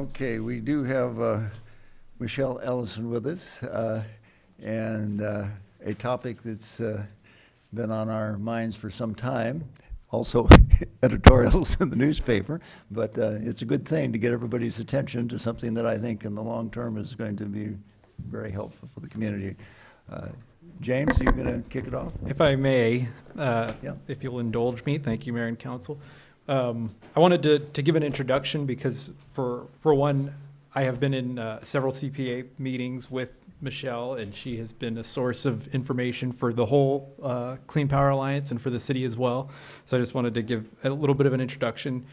Okay, we do have Michelle Ellison with us, and a topic that's been on our minds for some time, also editorials in the newspaper, but it's a good thing to get everybody's attention to something that I think in the long term is going to be very helpful for the community. James, are you going to kick it off? If I may, Yeah. if you'll indulge me, thank you, Mayor and Council. I wanted to give an introduction because for one, I have been in several CPA meetings with Michelle, and she has been a source of information for the whole Clean Power Alliance and for the city as well. So I just wanted to give a little bit of an introduction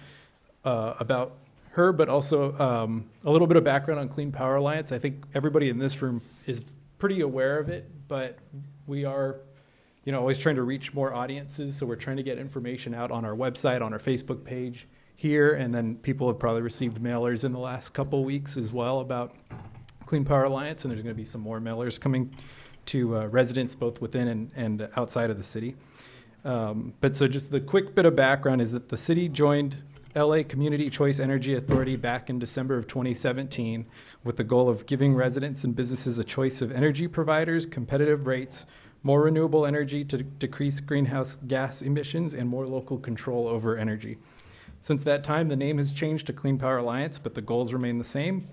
about her, but also a little bit of background on Clean Power Alliance. I think everybody in this room is pretty aware of it, but we are, always trying to reach more audiences. So we're trying to get information out on our website, on our Facebook page here, and then people have probably received mailers in the last couple weeks as well about Clean Power Alliance, and there's going to be some more mailers coming to residents both within and outside of the city. But so just the quick bit of background is that the city joined LA Community Choice Energy Authority back in December of 2017 with the goal of giving residents and businesses a choice of energy providers, competitive rates, more renewable energy to decrease greenhouse gas emissions, and more local control over energy. Since that time, the name has changed to Clean Power Alliance, but the goals remain the same.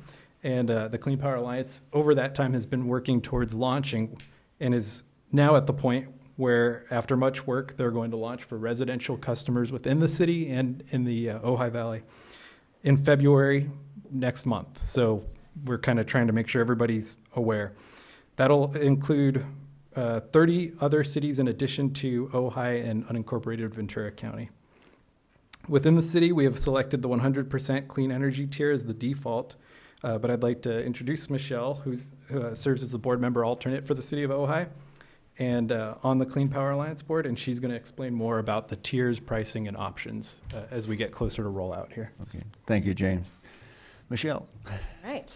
And the Clean Power Alliance over that time has been working towards launching and is now at the point where, after much work, they're going to launch for residential customers within the city and in the Ojai Valley in February next month. So we're kind of trying to make sure everybody's aware. That'll include 30 other cities in addition to Ojai and unincorporated Ventura County. Within the city, we have selected the 100% clean energy tier as the default, but I'd like to introduce Michelle, who serves as the board member alternate for the city of Ojai and on the Clean Power Alliance board, and she's going to explain more about the tiers, pricing, and options as we get closer to rollout here. Okay, thank you, James. Michelle. All right.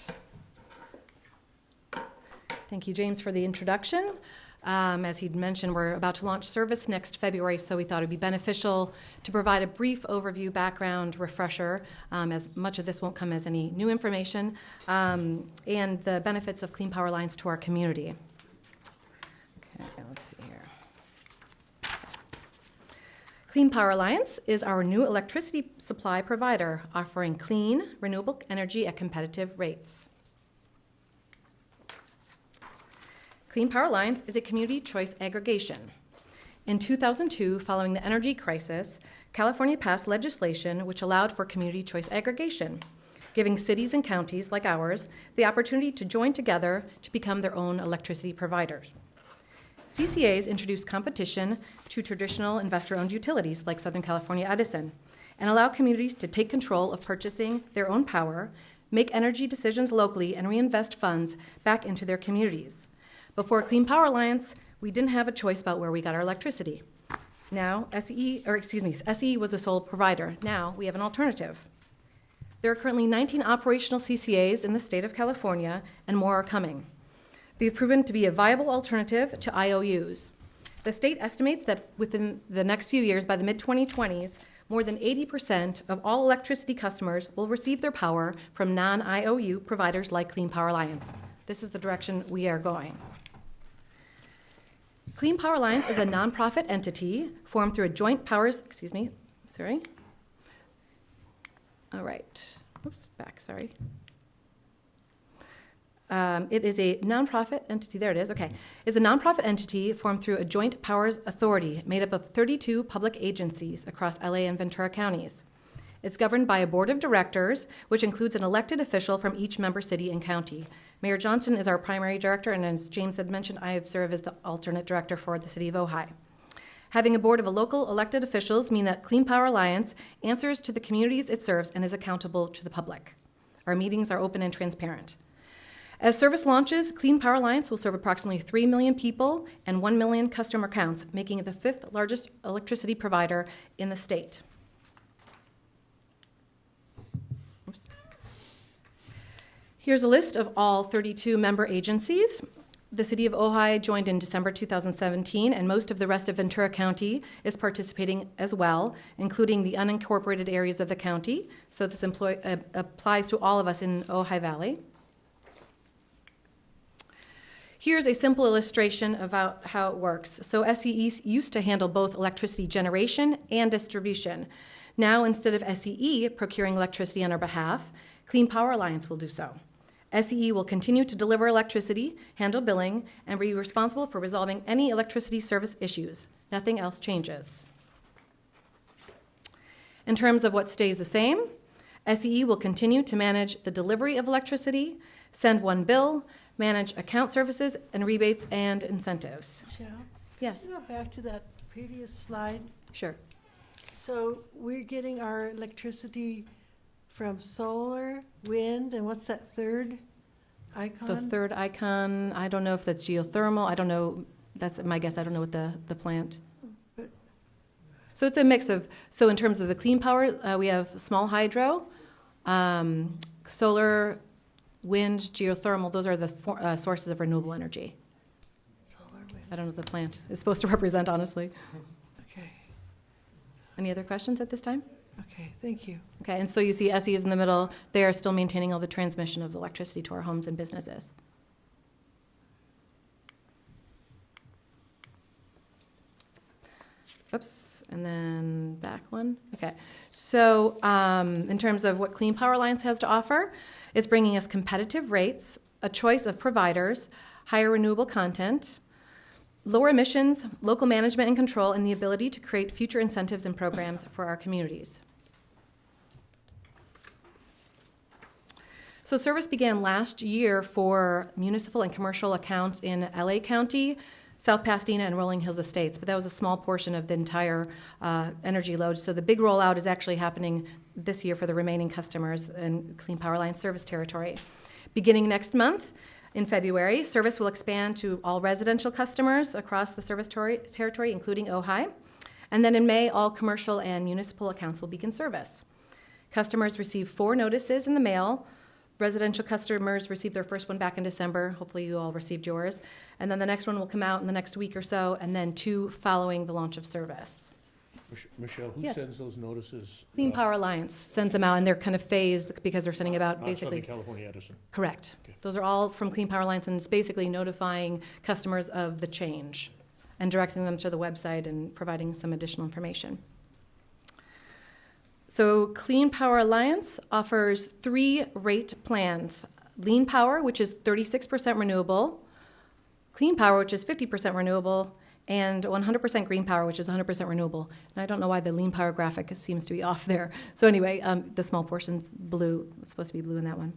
Thank you, James, for the introduction. As he'd mentioned, we're about to launch service next February, so we thought it'd be beneficial to provide a brief overview, background, refresher, as much of this won't come as any new information, and the benefits of Clean Power Alliance to our community. Okay, let's see here. Clean Power Alliance is our new electricity supply provider, offering clean, renewable energy at competitive rates. Clean Power Alliance is a community choice aggregation. In 2002, following the energy crisis, California passed legislation which allowed for community choice aggregation, giving cities and counties like ours the opportunity to join together to become their own electricity providers. CCAs introduce competition to traditional investor-owned utilities like Southern California Edison and allow communities to take control of purchasing their own power, make energy decisions locally, and reinvest funds back into their communities. Before Clean Power Alliance, we didn't have a choice about where we got our electricity. Now, SE was the sole provider. Now we have an alternative. There are currently 19 operational CCAs in the state of California, and more are coming. They've proven to be a viable alternative to IOUs. The state estimates that within the next few years, by the mid-2020s, more than 80% of all electricity customers will receive their power from non-IOU providers like Clean Power Alliance. This is the direction we are going. Clean Power Alliance is a nonprofit entity formed through a joint powers, All right, oops, back, sorry. It is a nonprofit entity, there it is, okay. It's a nonprofit entity formed through a joint powers authority made up of 32 public agencies across LA and Ventura counties. It's governed by a board of directors, which includes an elected official from each member city and county. Mayor Johnson is our primary director, and as James had mentioned, I serve as the alternate director for the city of Ojai. Having a board of local elected officials mean that Clean Power Alliance answers to the communities it serves and is accountable to the public. Our meetings are open and transparent. As service launches, Clean Power Alliance will serve approximately 3 million people and 1 million customer accounts, making it the 5th largest electricity provider in the state. Here's a list of all 32 member agencies. The city of Ojai joined in December 2017, and most of the rest of Ventura County is participating as well, including the unincorporated areas of the county. So this applies to all of us in Ojai Valley. Here's a simple illustration about how it works. So SCE used to handle both electricity generation and distribution. Now, instead of SCE procuring electricity on our behalf, Clean Power Alliance will do so. SCE will continue to deliver electricity, handle billing, and be responsible for resolving any electricity service issues. Nothing else changes. In terms of what stays the same, SCE will continue to manage the delivery of electricity, send one bill, manage account services and rebates and incentives. Michelle, Yes, can you go back to that previous slide? sure. So we're getting our electricity from solar, wind, and what's that third icon? The third icon, I don't know if that's geothermal. I don't know. That's my guess. I don't know what the plant. But- So it's a mix of, so in terms of the clean power, we have small hydro, solar, wind, geothermal. Those are the sources of renewable energy. Solar, wind, I don't know what the plant is supposed to represent, honestly. okay, Any other questions at this time? okay, thank you. Okay, and so you see SE is in the middle. They are still maintaining all the transmission of the electricity to our homes and businesses. Oops, and then back one. Okay, so in terms of what Clean Power Alliance has to offer, it's bringing us competitive rates, a choice of providers, higher renewable content, lower emissions, local management and control, and the ability to create future incentives and programs for our communities. So service began last year for municipal and commercial accounts in LA County, South Pasadena, and Rolling Hills Estates, but that was a small portion of the entire energy load. So the big rollout is actually happening this year for the remaining customers in Clean Power Alliance service territory. Beginning next month, in February, service will expand to all residential customers across the service territory, including Ojai. And then in May, all commercial and municipal accounts will begin service. Customers receive 4 notices in the mail. Residential customers received their first one back in December. Hopefully you all received yours. And then the next one will come out in the next week or so, and then 2 following the launch of service. Michelle, who Yes. sends those notices? Clean Power Alliance sends them out, and they're kind of phased because they're sending about Not basically. Southern California Edison. Correct. Okay. Those are all from Clean Power Alliance, and it's basically notifying customers of the change and directing them to the website and providing some additional information. So Clean Power Alliance offers 3 rate plans. Lean Power, which is 36% renewable, Clean Power, which is 50% renewable, and 100% Green Power, which is 100% renewable. And I don't know why the Lean Power graphic seems to be off there. So anyway, the small portion's blue. It's supposed to be blue in that one.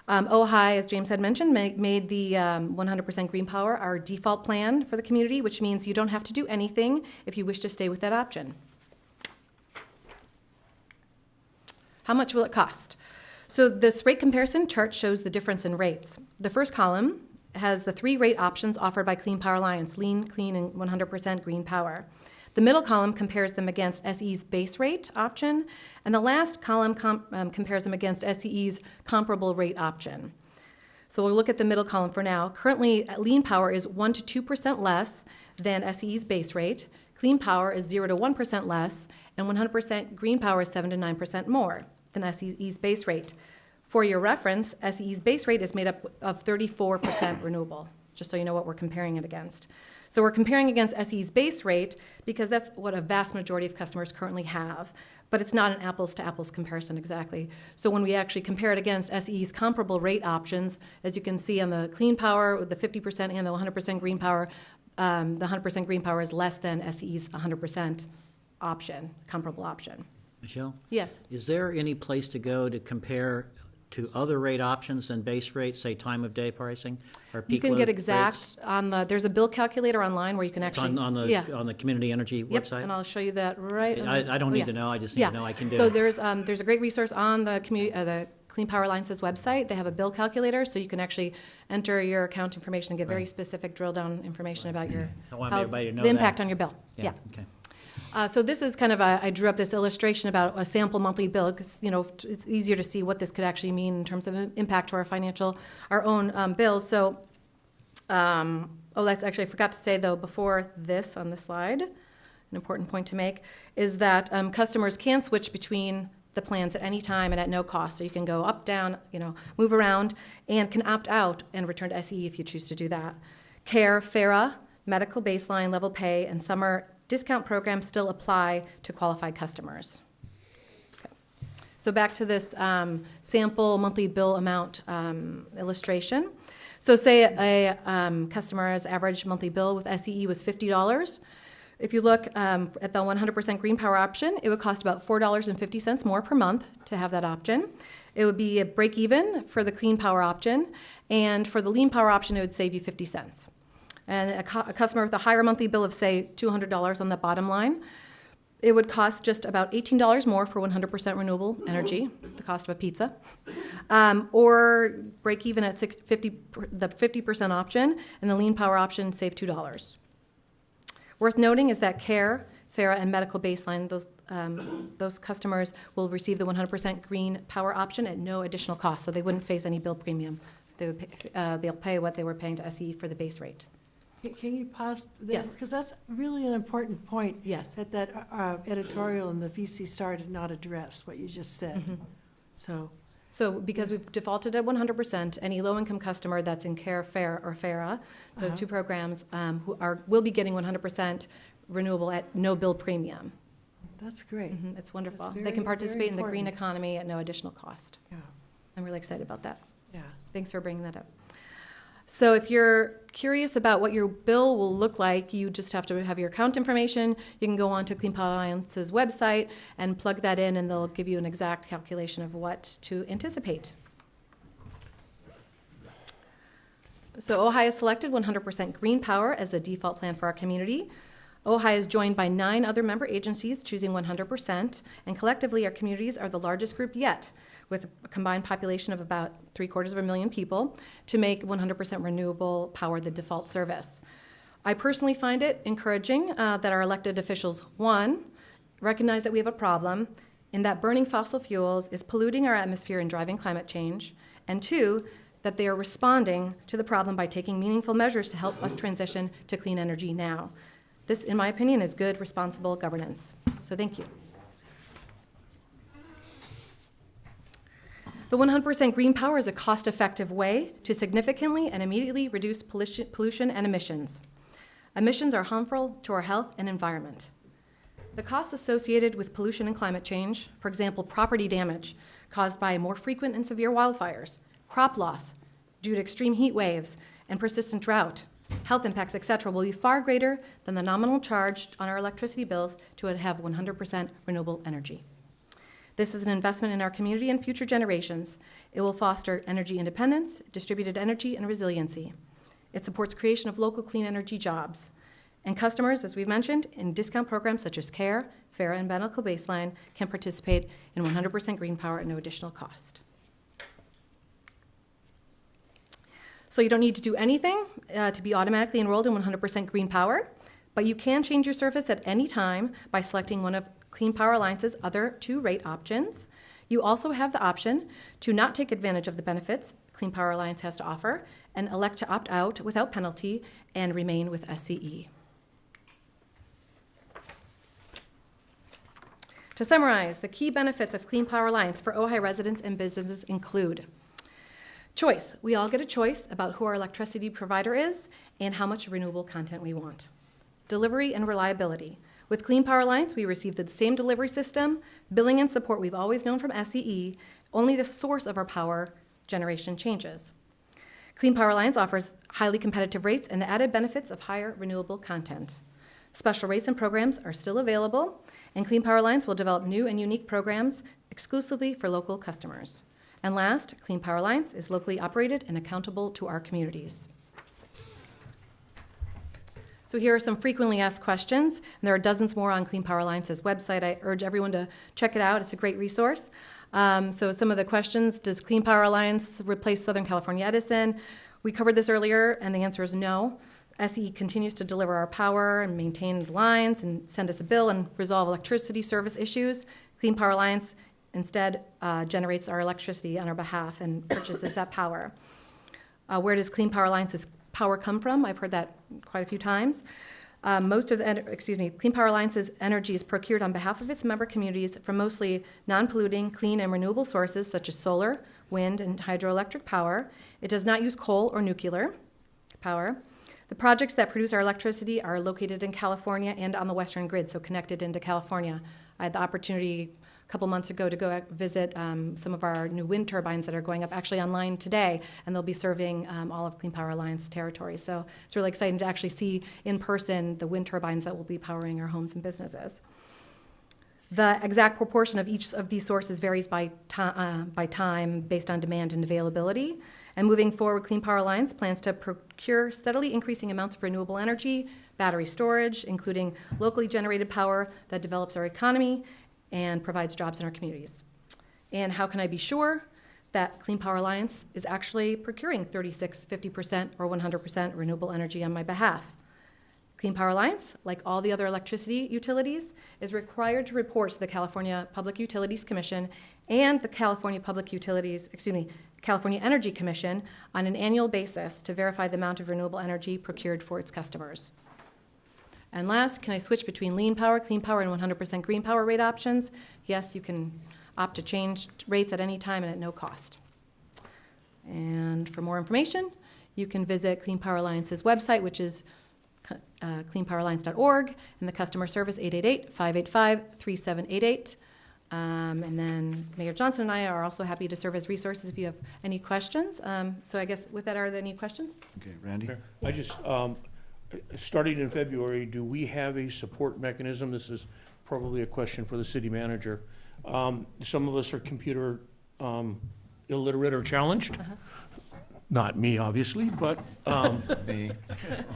Ojai, as James had mentioned, made the 100% Green Power our default plan for the community, which means you don't have to do anything if you wish to stay with that option. How much will it cost? So this rate comparison chart shows the difference in rates. The first column has the 3 rate options offered by Clean Power Alliance: lean, clean, and 100% green power. The middle column compares them against SE's base rate option, and the last column compares them against SE's comparable rate option. So we'll look at the middle column for now. Currently, lean power is 1 to 2% less than SE's base rate. Clean power is 0 to 1% less, and 100% green power is 7 to 9% more than SE's base rate. For your reference, SE's base rate is made up of 34% renewable, just so you know what we're comparing it against. So we're comparing against SE's base rate because that's what a vast majority of customers currently have, but it's not an apples-to-apples comparison exactly. So when we actually compare it against SE's comparable rate options, as you can see on the clean power, with the 50% and the 100% green power, the 100% green power is less than SE's 100% option, comparable option. Michelle, Yes. is there any place to go to compare to other rate options than base rates, say time of day pricing or You peak can load get rates? exact on the, there's a bill calculator online where you can It's actually. on Yeah. the community energy Yep, website? and I'll show you that right. I don't oh, need yeah. to know, I just need Yeah. to know I can do So it. there's a great resource on the Clean Power Alliance's website. They have a bill calculator, so you can actually enter your account information and get very specific drill down information about your, I want how- everybody to know the impact that. on your bill. Yeah. Okay. So this is kind of I drew up this illustration about a sample monthly bill because, it's easier to see what this could actually mean in terms of impact to our own bills. So That's actually, I forgot to say though, before this on the slide, an important point to make is that customers can switch between the plans at any time and at no cost. So you can go up, down, move around, and can opt out and return to SE if you choose to do that. CARE, FARA, medical baseline, level pay, and summer discount programs still apply to qualified customers. Okay. So back to this sample monthly bill amount illustration. So say a customer's average monthly bill with SEE was $50. If you look at the 100% green power option, it would cost about $4.50 more per month to have that option. It would be a break even for the clean power option, and for the lean power option, it would save you 50 cents. And a customer with a higher monthly bill of, say, $200 on the bottom line, it would cost just about $18 more for 100% renewable energy, the cost of a pizza, or break even at the 50% option, and the lean power option save $2. Worth noting is that CARE, FARA, and medical baseline, those customers will receive the 100% green power option at no additional cost, so they wouldn't face any bill premium. They'll pay what they were paying to SE for the base rate. Can you pause there? Yes. Because that's really an important point. Yes. That editorial in the VC Star did not address what you just said. Mm-hmm. So, Because we've defaulted at 100%, any low-income customer that's in CARE, FARE, or FARA, those two programs will be getting 100% renewable at no bill premium. that's great. It's wonderful. That's They very, can participate in the very green important. economy at no additional cost. Yeah, I'm really excited about that. yeah. Thanks for bringing that up. So if you're curious about what your bill will look like, you just have to have your account information. You can go on to Clean Power Alliance's website and plug that in, and they'll give you an exact calculation of what to anticipate. So Ojai has selected 100% green power as the default plan for our community. Ojai is joined by 9 other member agencies choosing 100%, and collectively our communities are the largest group yet, with a combined population of about 750,000 people, to make 100% renewable power the default service. I personally find it encouraging that our elected officials, 1, recognize that we have a problem, and that burning fossil fuels is polluting our atmosphere and driving climate change, and 2, that they are responding to the problem by taking meaningful measures to help us transition to clean energy now. This, in my opinion, is good, responsible governance. So thank you. The 100% green power is a cost-effective way to significantly and immediately reduce pollution and emissions. Emissions are harmful to our health and environment. The costs associated with pollution and climate change, for example, property damage caused by more frequent and severe wildfires, crop loss due to extreme heat waves and persistent drought, health impacts, etc., will be far greater than the nominal charge on our electricity bills to have 100% renewable energy. This is an investment in our community and future generations. It will foster energy independence, distributed energy, and resiliency. It supports creation of local clean energy jobs. And customers, as we've mentioned, in discount programs such as CARE, FARA, and medical baseline can participate in 100% green power at no additional cost. So you don't need to do anything to be automatically enrolled in 100% green power, but you can change your service at any time by selecting one of Clean Power Alliance's other 2 rate options. You also have the option to not take advantage of the benefits Clean Power Alliance has to offer and elect to opt out without penalty and remain with SCE. To summarize, the key benefits of Clean Power Alliance for Ojai residents and businesses include choice. We all get a choice about who our electricity provider is and how much renewable content we want. Delivery and reliability. With Clean Power Alliance, we receive the same delivery system, billing and support we've always known from SCE, only the source of our power generation changes. Clean Power Alliance offers highly competitive rates and the added benefits of higher renewable content. Special rates and programs are still available, and Clean Power Alliance will develop new and unique programs exclusively for local customers. And last, Clean Power Alliance is locally operated and accountable to our communities. So here are some frequently asked questions, and there are dozens more on Clean Power Alliance's website. I urge everyone to check it out. It's a great resource. So some of the questions: does Clean Power Alliance replace Southern California Edison? We covered this earlier, and the answer is no. SE continues to deliver our power and maintain the lines and send us a bill and resolve electricity service issues. Clean Power Alliance instead generates our electricity on our behalf and purchases that power. Where does Clean Power Alliance's power come from? I've heard that quite a few times. Clean Power Alliance's energy is procured on behalf of its member communities from mostly non-polluting, clean, and renewable sources such as solar, wind, and hydroelectric power. It does not use coal or nuclear power. The projects that produce our electricity are located in California and on the Western grid, so connected into California. I had the opportunity a couple months ago to go visit some of our new wind turbines that are going up actually online today, and they'll be serving all of Clean Power Alliance territory. So it's really exciting to actually see in person the wind turbines that will be powering our homes and businesses. The exact proportion of each of these sources varies by time based on demand and availability. And moving forward, Clean Power Alliance plans to procure steadily increasing amounts of renewable energy, battery storage, including locally generated power that develops our economy and provides jobs in our communities. And how can I be sure that Clean Power Alliance is actually procuring 36, 50%, or 100% renewable energy on my behalf? Clean Power Alliance, like all the other electricity utilities, is required to report to the California Public Utilities Commission and the California Energy Commission on an annual basis to verify the amount of renewable energy procured for its customers. And last, can I switch between lean power, clean power, and 100% green power rate options? Yes, you can opt to change rates at any time and at no cost. And for more information, you can visit Clean Power Alliance's website, which is cleanpoweralliance.org, and the customer service 888-585-3788. And then Mayor Johnson and I are also happy to serve as resources if you have any questions. So I guess with that, are there any questions? Okay, Randy? I just, starting in February, do we have a support mechanism? This is probably a question for the city manager. Some of us are computer illiterate or challenged. Not me, obviously, but Me.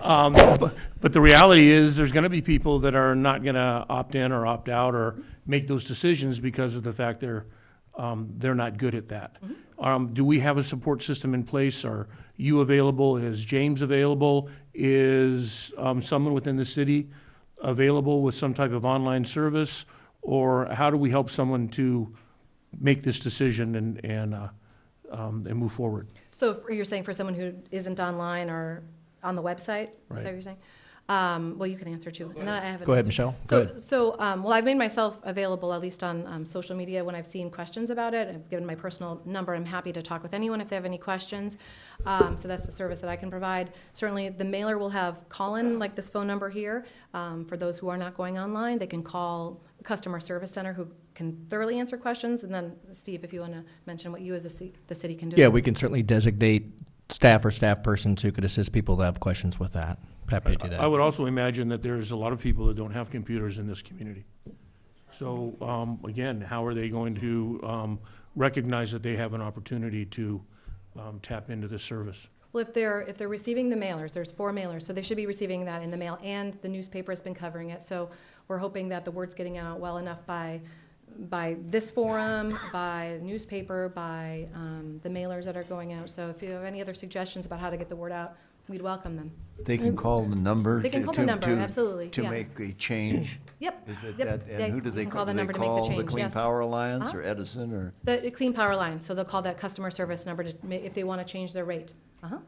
but the reality is there's going to be people that are not going to opt in or opt out or make those decisions because of the fact they're not good at that. Do we have a support system in place? Are you available? Is James available? Is someone within the city available with some type of online service? Or how do we help someone to make this decision and move forward? So you're saying for someone who isn't online or on the website? Is that Right. what you're saying? Well, you can answer too. And then I have an Go ahead, answer. Michelle. Go ahead. Well, I've made myself available, at least on social media, when I've seen questions about it. I've given my personal number. I'm happy to talk with anyone if they have any questions. So that's the service that I can provide. Certainly, the mailer will have call-in, like this phone number here. For those who are not going online, they can call the customer service center who can thoroughly answer questions. And then, Steve, if you want to mention what you as the city can do. Yeah, we can certainly designate staff or staff persons who could assist people that have questions with that. Happy to do that. I would also imagine that there's a lot of people that don't have computers in this community. So, again, how are they going to recognize that they have an opportunity to tap into this service? Well, if they're receiving the mailers, there's 4 mailers, so they should be receiving that in the mail, and the newspaper has been covering it. So we're hoping that the word's getting out well enough by this forum, by the newspaper, by the mailers that are going out. So if you have any other suggestions about how to get the word out, we'd welcome them. They can call the number. They can call the number, absolutely, To yeah. make the change. Yep. Is it Yep. that, Yeah, and who do you they can call? call the Do they number to make the call the change, Clean yes. Power Alliance Uh-huh. or Edison or? The Clean Power Alliance, so they'll call that customer service number if they want to change their rate. Uh-huh.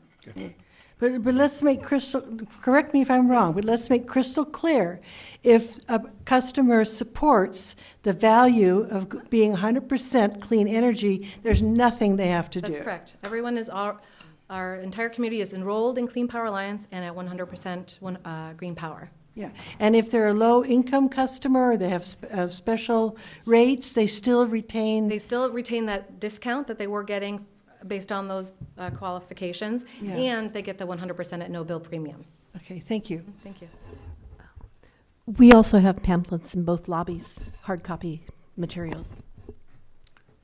But let's make correct me if I'm wrong, but let's make crystal clear. If a customer supports the value of being 100% clean energy, there's nothing they have to do. That's correct. Everyone is, our entire community is enrolled in Clean Power Alliance and at 100% green power. Yeah, and if they're a low-income customer, or they have special rates, they still retain. They still retain that discount that they were getting based on those qualifications, Yeah. and they get the 100% at no bill premium. Okay, thank you. Thank you. We also have pamphlets in both lobbies, hard copy materials.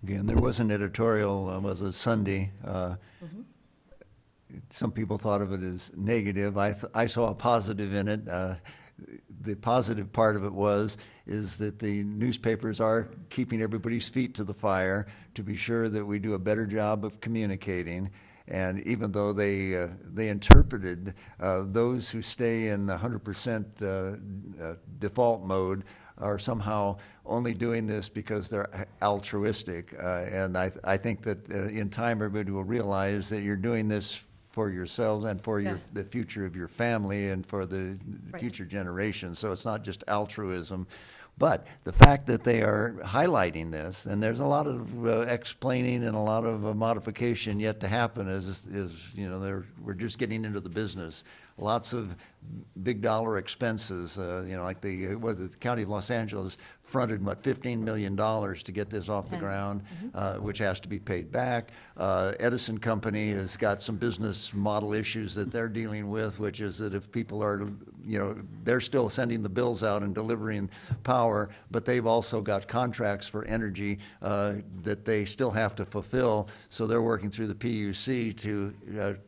Again, there was an editorial, was it Sunday? Some people thought of it as negative. I saw a positive in it. The positive part of it is that the newspapers are keeping everybody's feet to the fire to be sure that we do a better job of communicating. And even though they interpreted those who stay in 100% default mode are somehow only doing this because they're altruistic. And I think that in time everybody will realize that you're doing this for yourselves and for Yeah. the future of your family and for the Right. future generations. So it's not just altruism. But the fact that they are highlighting this, and there's a lot of explaining and a lot of modification yet to happen, is you know, we're just getting into the business. Lots of big dollar expenses, you know, like the County of Los Angeles fronted, $15 million to get this off the ground, which has to be paid back. Edison Company has got some business model issues that they're dealing with, which is that if people are, you know, they're still sending the bills out and delivering power, but they've also got contracts for energy that they still have to fulfill. So they're working through the PUC to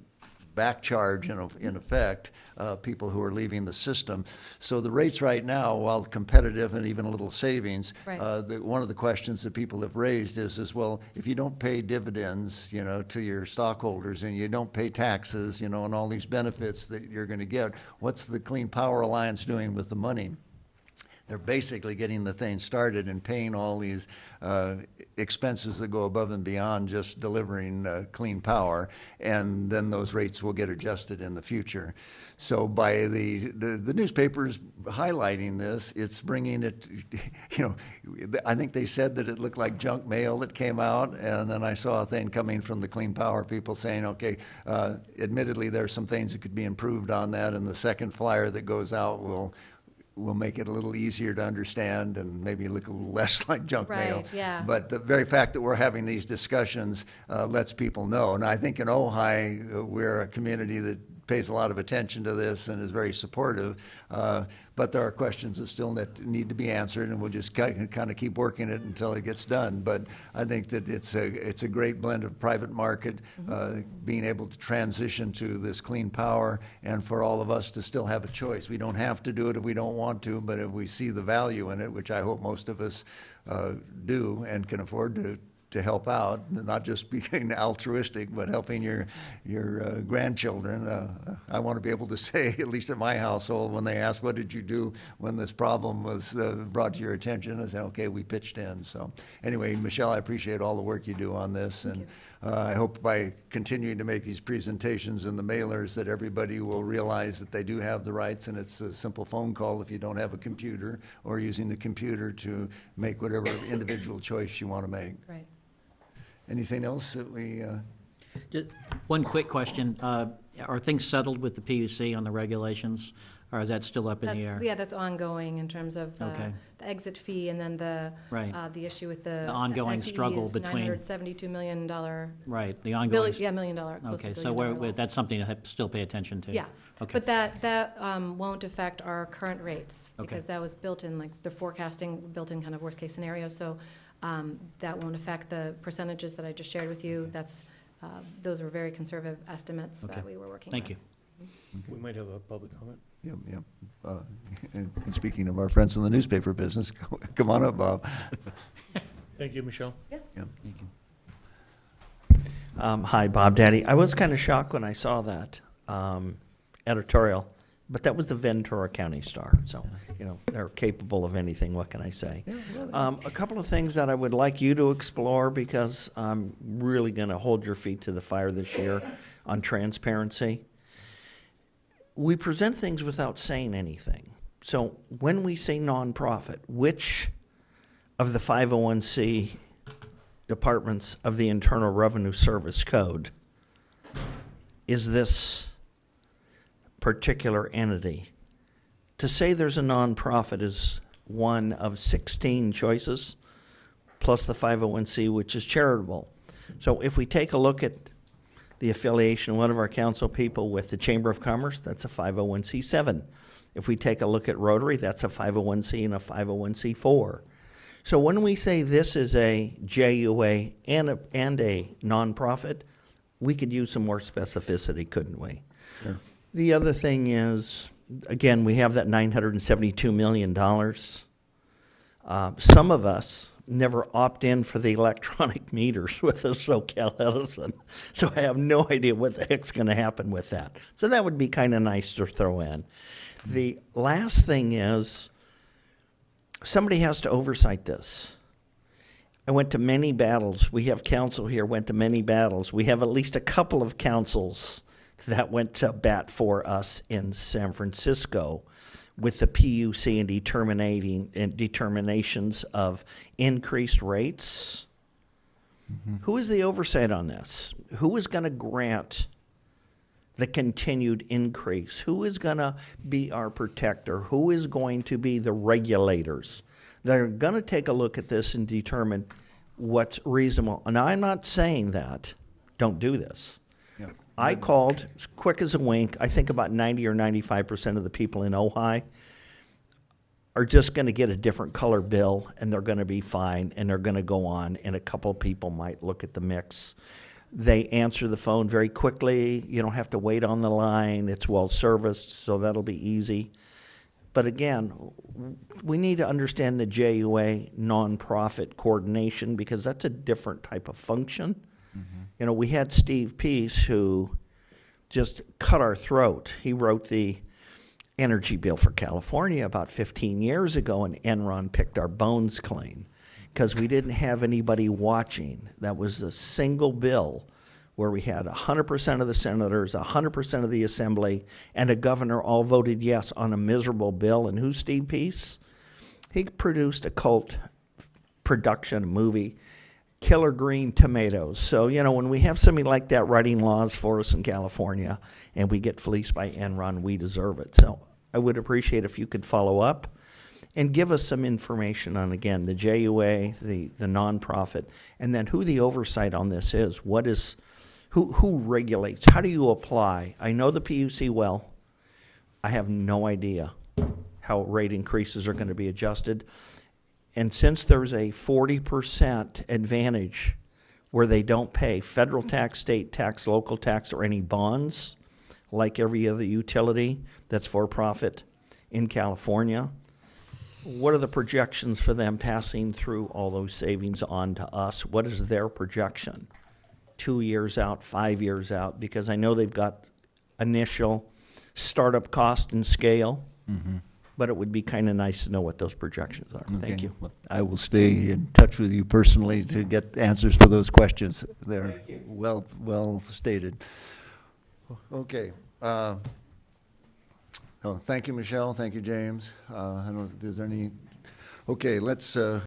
back charge, in effect, people who are leaving the system. So the rates right now, while competitive and even a little savings, Right. one of the questions that people have raised is, well, if you don't pay dividends, you know, to your stockholders and you don't pay taxes, you know, and all these benefits that you're going to get, what's the Clean Power Alliance doing with the money? They're basically getting the thing started and paying all these expenses that go above and beyond just delivering clean power, and then those rates will get adjusted in the future. So by the newspapers highlighting this, it's bringing it, you know, I think they said that it looked like junk mail that came out, and then I saw a thing coming from the Clean Power people saying, okay, admittedly, there's some things that could be improved on that, and the second flyer that goes out will make it a little easier to understand and maybe look a little less like junk mail. Right, yeah. But the very fact that we're having these discussions lets people know. And I think in Ojai, we're a community that pays a lot of attention to this and is very supportive. But there are questions that still need to be answered, and we'll just kind of keep working it until it gets done. But I think that it's a great blend of private market, being able to transition to this clean power, and for all of us to still have a choice. We don't have to do it if we don't want to, but if we see the value in it, which I hope most of us do and can afford to help out, not just being altruistic, but helping your grandchildren. I want to be able to say, at least in my household, when they ask, what did you do when this problem was brought to your attention, I say, okay, we pitched in. So anyway, Michelle, I appreciate all the work you do on this. And I hope by continuing to make these presentations and the mailers that everybody will realize that they do have the rights, and it's a simple phone call if you don't have a computer, or using the computer to make whatever individual choice you want to make. Right. Anything else that we, Just one quick question. Are things settled with the PUC on the regulations, or is that still up in the air? Yeah, that's ongoing in terms of Okay. the exit fee, and then Right. the issue with the ongoing SCE struggle is between- $972 million. Right, the ongoing. Yeah, $1 million, close to Okay, $1 so billion loan. that's something to still pay attention to? Yeah, Okay. but that won't affect our current rates, Okay. because that was built in, like, the forecasting, built in kind of worst-case scenario, so that won't affect the percentages that I just shared with you. That's, those were very conservative estimates Okay. that we were working with. Thank you. We might have a public comment. yeah. And speaking of our friends in the newspaper business, come on up, Bob. Thank you, Michelle. Yeah. Hi, Bob Daddy. I was kind of shocked when I saw that editorial, but that was the Ventura County Star, so, you know, they're capable of anything, what can I say? A couple of things that I would like you to explore, because I'm really going to hold your feet to the fire this year on transparency. We present things without saying anything. So when we say nonprofit, which of the 501c departments of the Internal Revenue Service Code is this particular entity? To say there's a nonprofit is one of 16 choices, plus the 501c, which is charitable. So if we take a look at the affiliation, one of our council people with the Chamber of Commerce, that's a 501c7. If we take a look at Rotary, that's a 501c and a 501c4. So when we say this is a JUA and a nonprofit, we could use some more specificity, couldn't we? Sure. The other thing is, again, we have that $972 million. Some of us never opt in for the electronic meters with the SoCal Edison, so I have no idea what the heck's going to happen with that. So that would be kind of nice to throw in. The last thing is, somebody has to oversight this. I went to many battles. We have council here, went to many battles. We have at least a couple of councils that went to bat for us in San Francisco with the PUC and determinations of increased rates. Who is the oversight on this? Who is going to grant the continued increase? Who is going to be our protector? Who is going to be the regulators? They're going to take a look at this and determine what's reasonable. And I'm not saying that don't do this. Yeah. I called, as quick as a wink, I think about 90 or 95% of the people in Ojai are just going to get a different color bill, and they're going to be fine, and they're going to go on, and a couple of people might look at the mix. They answer the phone very quickly. You don't have to wait on the line. It's well-serviced, so that'll be easy. But again, we need to understand the JUA nonprofit coordination, because that's a different type of function. You know, we had Steve Peace, who just cut our throat. He wrote the energy bill for California about 15 years ago, and Enron picked our bones clean because we didn't have anybody watching. That was a single bill where we had 100% of the senators, 100% of the assembly, and a governor all voted yes on a miserable bill. And who's Steve Peace? He produced a cult production movie, Killer Green Tomatoes. So, you know, when we have somebody like that writing laws for us in California and we get fleeced by Enron, we deserve it. So I would appreciate if you could follow up and give us some information on, again, the JUA, the nonprofit, and then who the oversight on this is. What is, who regulates? How do you apply? I know the PUC well. I have no idea how rate increases are going to be adjusted. And since there's a 40% advantage where they don't pay federal tax, state tax, local tax, or any bonds, like every other utility that's for profit in California, what are the projections for them passing through all those savings on to us? What is their projection? 2 years out, 5 years out? Because I know they've got initial startup cost and scale, but it would be kind of nice to know what those projections are. Thank Okay. you. Well, I will stay in touch with you personally to get answers for those questions. They're well stated. Okay. Thank you, Michelle. Thank you, James. I don't know if there's any. Okay, let's